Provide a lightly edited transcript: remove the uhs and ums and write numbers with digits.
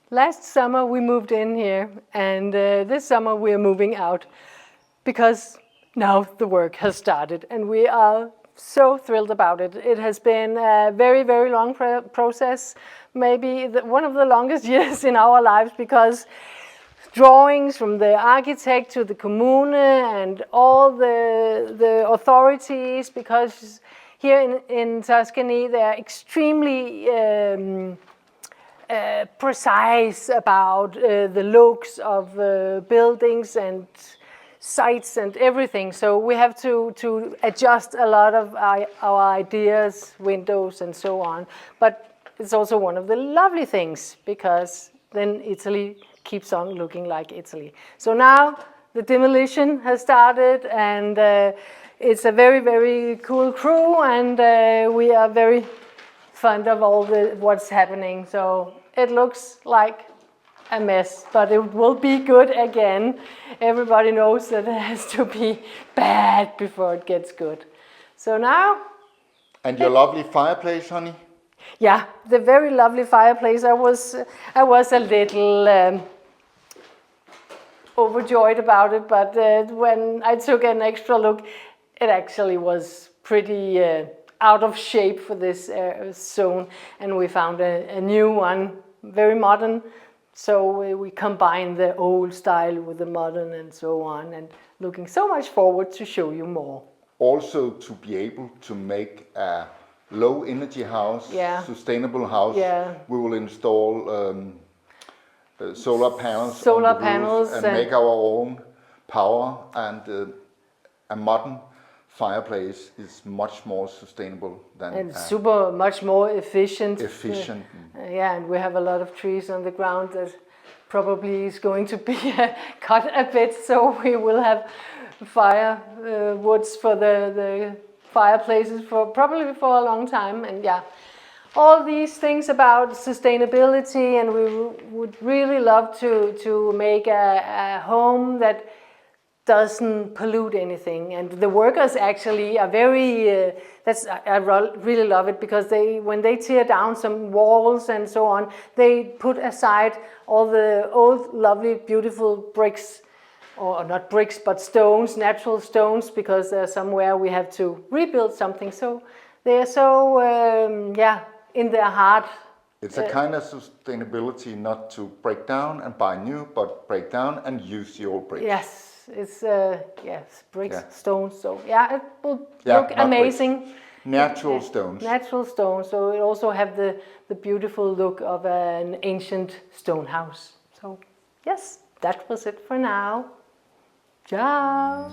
Last summer we moved in here, and this summer we are moving out because now the work has started, and we are so thrilled about it. It has been a very, very long process, maybe one of the longest years in our lives, because drawings from the architect to the commune and all the authorities, because here in Tuscany they are extremely precise about the looks of buildings and sites and everything. So we have to adjust a lot of our ideas, windows and so on. But it's also one of the lovely things, because then Italy keeps on looking like Italy. So now the demolition has started, and it's a very, very cool crew, and we are very fond of all what's happening. So it looks like a mess, but it will be good again. Everybody knows that it has to be bad before it gets good. So now... And your lovely fireplace, honey? Yeah, the very lovely fireplace. I was a little overjoyed about it, but when I took an extra look, it actually was pretty out of shape for this zone, and we found a new one, very modern. So we combined the old style with the modern and so on, and looking so much forward to show you more. Also, to be able to make a low energy house, sustainable house, we will install solar panels on the roof and make our own power, and a modern fireplace is much more sustainable than and super much more efficient. Yeah, and we have a lot of trees on the ground that probably is going to be cut a bit, so we will have woods for the fireplaces probably for a long time. And yeah, all these things about sustainability, and we would really love to make a home that doesn't pollute anything. And the workers actually are very, I really love it, because when they tear down some walls and so on, they put aside all the old, lovely, beautiful bricks, or not bricks, but stones, natural stones, because somewhere we have to rebuild something. So they are so, in their heart. It's a kind of sustainability, not to break down and buy new, but break down and use the old bricks. Yes. It's bricks, stones. So yeah, it will look amazing. Bricks. Natural stones. Natural stones. So it also have the beautiful look of an ancient stone house. So yes, that was it for now. Ciao.